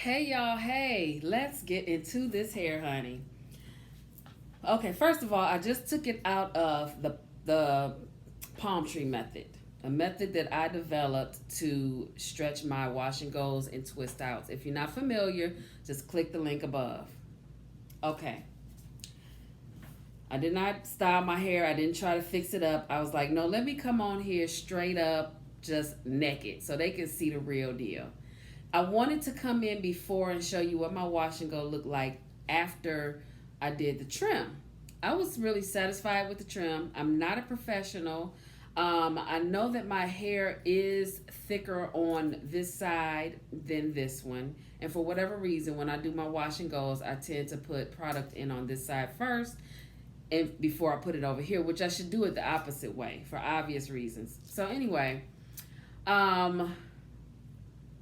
Hey y'all, hey, let's get into this hair, honey. Okay, first of all, I just took it out of the palm tree method, a method that I developed to stretch my wash and goes and twist outs. If you're not familiar, just click the link above. Okay, I did not style my hair. I didn't try to fix it up. I was like, no, let me come on here straight up, just naked, so they can see the real deal. I wanted to come in before and show you what my wash and go looked like after I did the trim. I was really satisfied with the trim. I'm not a professional. I know that my hair is thicker on this side than this one. And for whatever reason, when I do my wash and goes, I tend to put product in on this side first and before I put it over here, which I should do it the opposite way for obvious reasons. So anyway, um,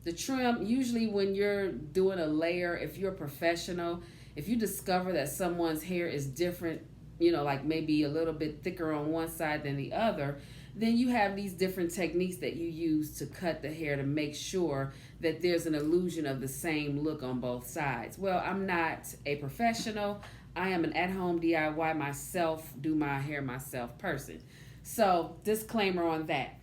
the trim, usually when you're doing a layer, if you're a professional, if you discover that someone's hair is different, like maybe a little bit thicker on one side than the other, then you have these different techniques that you use to cut the hair to make sure that there's an illusion of the same look on both sides. Well, I'm not a professional. I am an at-home DIY myself, do my hair myself person. So, disclaimer on that.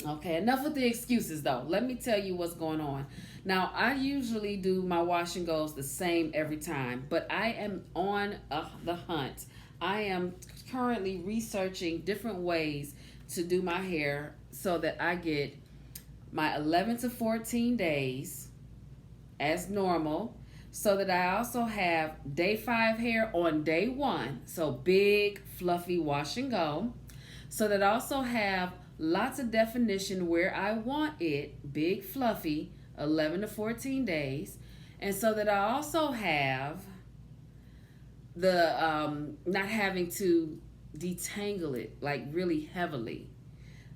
Okay, enough with the excuses though. Let me tell you what's going on. Now, I usually do my wash and goes the same every time, but I am on the hunt. I am currently researching different ways to do my hair so that I get my 11 to 14 days as normal, so that I also have day 5 hair on day 1, so big, fluffy wash and go, so that I also have lots of definition where I want it, big, fluffy, 11 to 14 days. And so that I also have the not having to detangle it like really heavily.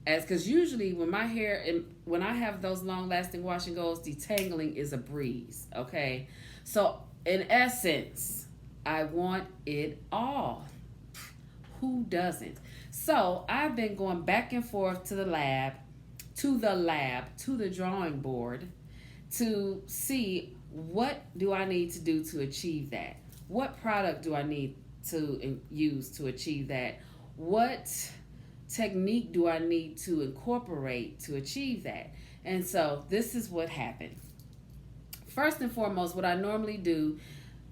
As because usually when my hair and when I have those long lasting wash and goes, detangling is a breeze. Okay. So in essence, I want it all. Who doesn't? So I've been going back and forth to the lab, to the drawing board to see what do I need to do to achieve that. What product do I need to use to achieve that? What technique do I need to incorporate to achieve that? And so this is what happened. First and foremost, what I normally do,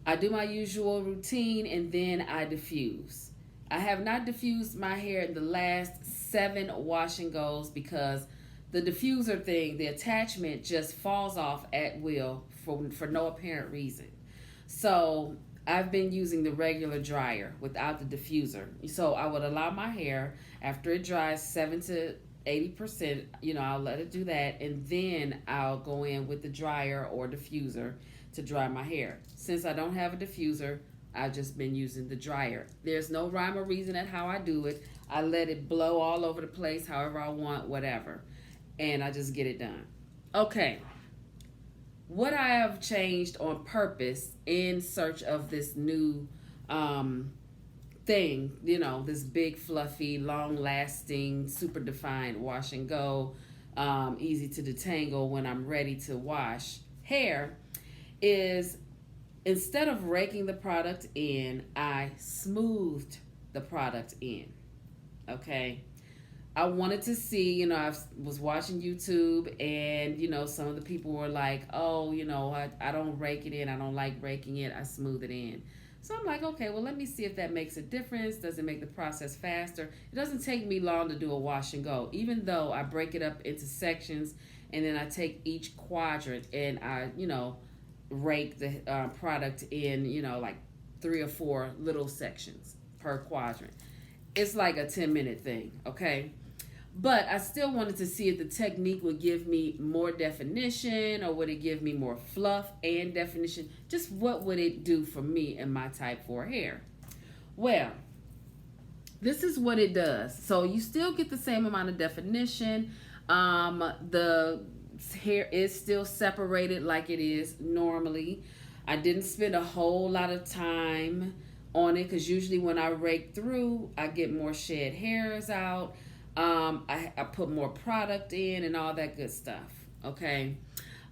I do my usual routine and then I diffuse. I have not diffused my hair in the last 7 wash and goes because the diffuser thing, the attachment just falls off at will for no apparent reason. So I've been using the regular dryer without the diffuser. So I would allow my hair after it dries 7 to 80%, I'll let it do that, and then I'll go in with the dryer or diffuser to dry my hair. Since I don't have a diffuser, I've just been using the dryer. There's no rhyme or reason at how I do it. I let it blow all over the place, however I want, whatever. And I just get it done. Okay. What I have changed on purpose in search of this new thing, this big, fluffy, long-lasting, super defined wash and go, easy to detangle when I'm ready to wash hair, is instead of raking the product in, I smoothed the product in. Okay. I wanted to see, I was watching YouTube and, some of the people were like, oh, I don't rake it in. I don't like raking it. I smooth it in. So I'm like, okay, well, let me see if that makes a difference. Does it make the process faster? It doesn't take me long to do a wash and go, even though I break it up into sections and then I take each quadrant and I, rake the product in, like 3 or 4 little sections per quadrant. It's like a 10-minute thing, okay? But I still wanted to see if the technique would give me more definition or would it give me more fluff and definition. Just what would it do for me and my type 4 hair? Well, this is what it does. So you still get the same amount of definition. The hair is still separated like it is normally. I didn't spend a whole lot of time on it because usually when I rake through, I get more shed hairs out. I put more product in and all that good stuff. Okay.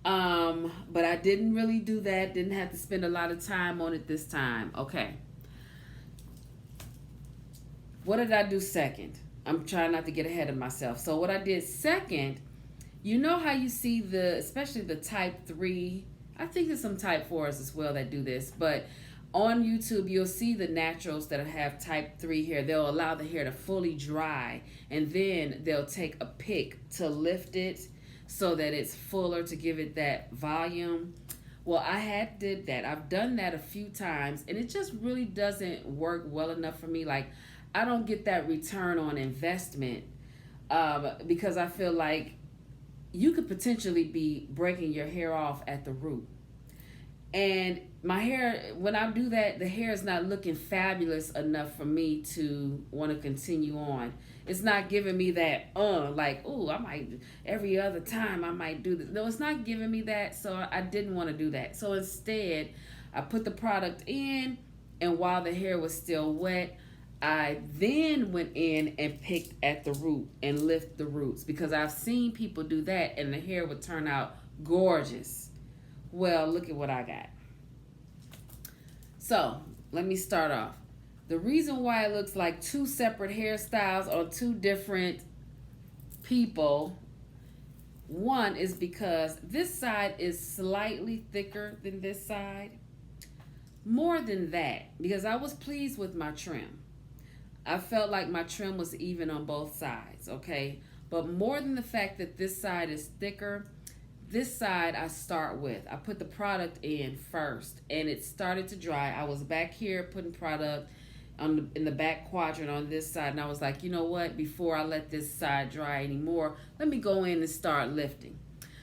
But I didn't really do that. Didn't have to spend a lot of time on it this time. Okay. What did I do second? I'm trying not to get ahead of myself. So what I did second, you know how you see especially the type 3, I think there's some type 4s as well that do this, but on YouTube you'll see the naturals that have type 3 hair. They'll allow the hair to fully dry, and then they'll take a pick to lift it so that it's fuller, to give it that volume. Well, did that. I've done that a few times, and it just really doesn't work well enough for me. Like, I don't get that return on investment, because I feel like you could potentially be breaking your hair off at the root. And my hair, when I do that, the hair is not looking fabulous enough for me to want to continue on. It's not giving me that, like, oh, I might, every other time I might do this. No, it's not giving me that, so I didn't want to do that. So instead, I put the product in, and while the hair was still wet, I then went in and picked at the root and lift the roots, because I've seen people do that and the hair would turn out gorgeous. Well, look at what I got. So, let me start off. The reason why it looks like two separate hairstyles on two different people, one is because this side is slightly thicker than this side. More than that, because I was pleased with my trim. I felt like my trim was even on both sides, okay? But more than the fact that this side is thicker, this side I start with. I put the product in first, and it started to dry. I was back here putting product in the back quadrant on this side, and I was like, you know what? Before I let this side dry anymore, let me go in and start lifting.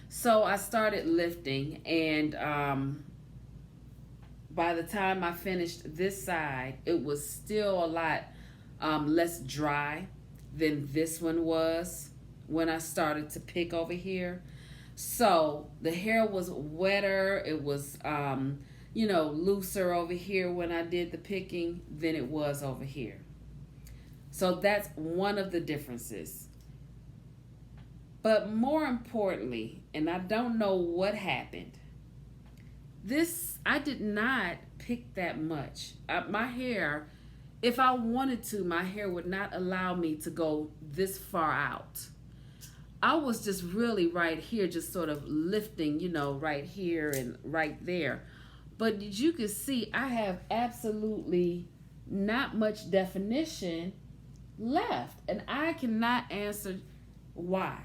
So I started lifting, and by the time I finished this side, it was still a lot less dry than this one was when I started to pick over here. So the hair was wetter. It was, looser over here when I did the picking than it was over here. So that's one of the differences. But more importantly, and I don't know what happened, I did not pick that much. My hair, if I wanted to, my hair would not allow me to go this far out. I was just really right here, just sort of lifting, right here and right there. But as you can see, I have absolutely not much definition left. And I cannot answer why.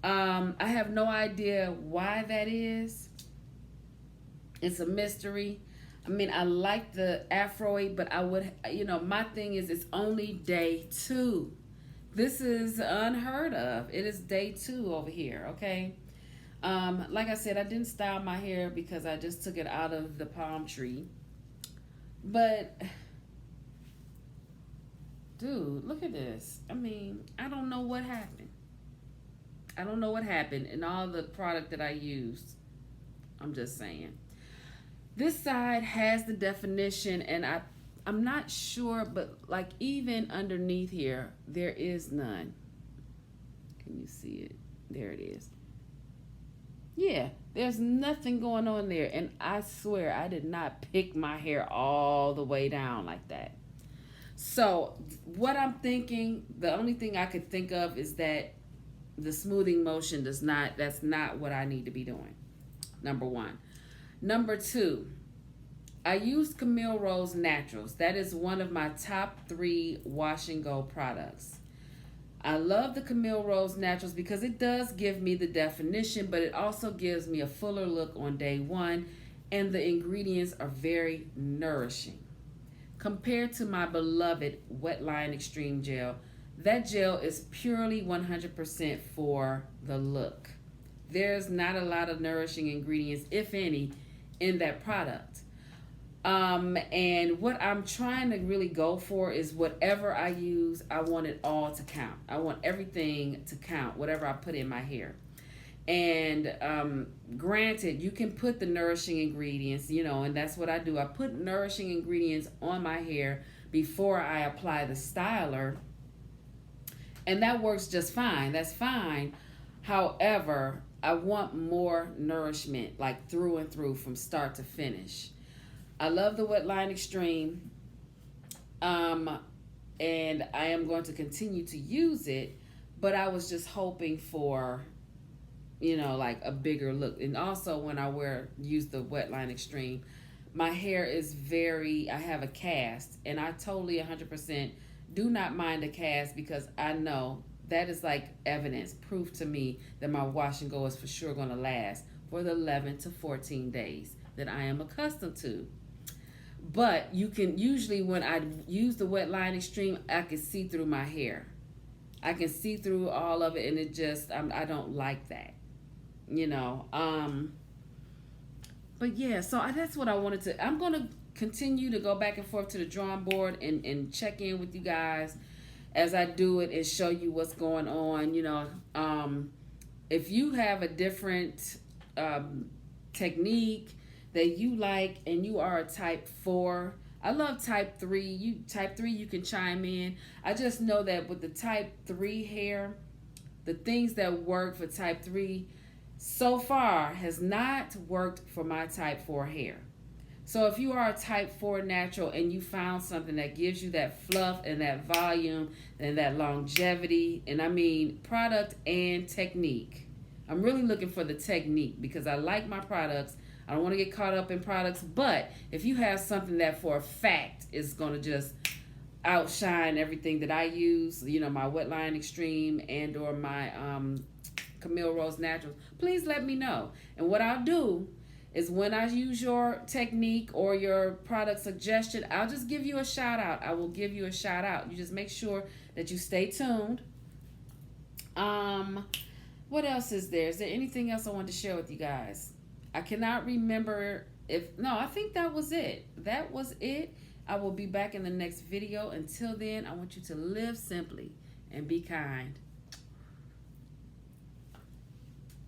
I have no idea why that is. It's a mystery. I mean, I like the Afro, but I would, my thing is it's only day 2. This is unheard of. It is day 2 over here, okay? Like I said, I didn't style my hair because I just took it out of the palm tree. But, dude, look at this. I mean, I don't know what happened. I don't know what happened in all the product that I used. I'm just saying. This side has the definition, and I'm not sure, but like even underneath here, there is none. Can you see it? There it is. Yeah, there's nothing going on there. And I swear I did not pick my hair all the way down like that. So what I'm thinking, the only thing I could think of is that the smoothing motion that's not what I need to be doing. Number 1. Number 2, I used Camille Rose Naturals. That is one of my top 3 wash and go products. I love the Camille Rose Naturals because it does give me the definition, but it also gives me a fuller look on day 1, and the ingredients are very nourishing. Compared to my beloved Wetline Extreme Gel, that gel is purely 100% for the look. There's not a lot of nourishing ingredients, if any, in that product. And what I'm trying to really go for is whatever I use, I want it all to count. I want everything to count, whatever I put in my hair. And granted, you can put the nourishing ingredients, and that's what I do. I put nourishing ingredients on my hair before I apply the styler, and that works just fine. That's fine. However, I want more nourishment, like through and through, from start to finish. I love the Wet Line Extreme, um, and I am going to continue to use it. But I was just hoping for, like a bigger look. And also, when I use the Wet Line Extreme, my hair is I have a cast, and I totally 100% do not mind a cast, because I know that is like evidence, proof to me that my wash and go is for sure going to last for the 11 to 14 days that I am accustomed to. But you can usually, when I use the Wet Line Extreme, I can see through my hair. I can see through all of it, and it just, I don't like that, you know. But yeah, so that's what I wanted to. I'm going to continue to go back and forth to the drawing board and check in with you guys as I do it and show you what's going on. If you have a different technique that you like and you are a type 4, I love type 3. You can chime in. I just know that with the type 3 hair, the things that work for type 3 so far has not worked for my type 4 hair. So if you are a type 4 natural and you found something that gives you that fluff and that volume and that longevity, and I mean product and technique. I'm really looking for the technique because I like my products. I don't want to get caught up in products, but if you have something that for a fact is going to just outshine everything that I use, my Wet Line Extreme and or my Camille Rose Naturals, please let me know. And what I'll do is, when I use your technique or your product suggestion, I'll just give you a shout out. I will give you a shout out. You just make sure that you stay tuned. What else is there? Is there anything else I wanted to share with you guys? I cannot remember I think that was it. That was it. I will be back in the next video. Until then, I want you to live simply and be kind.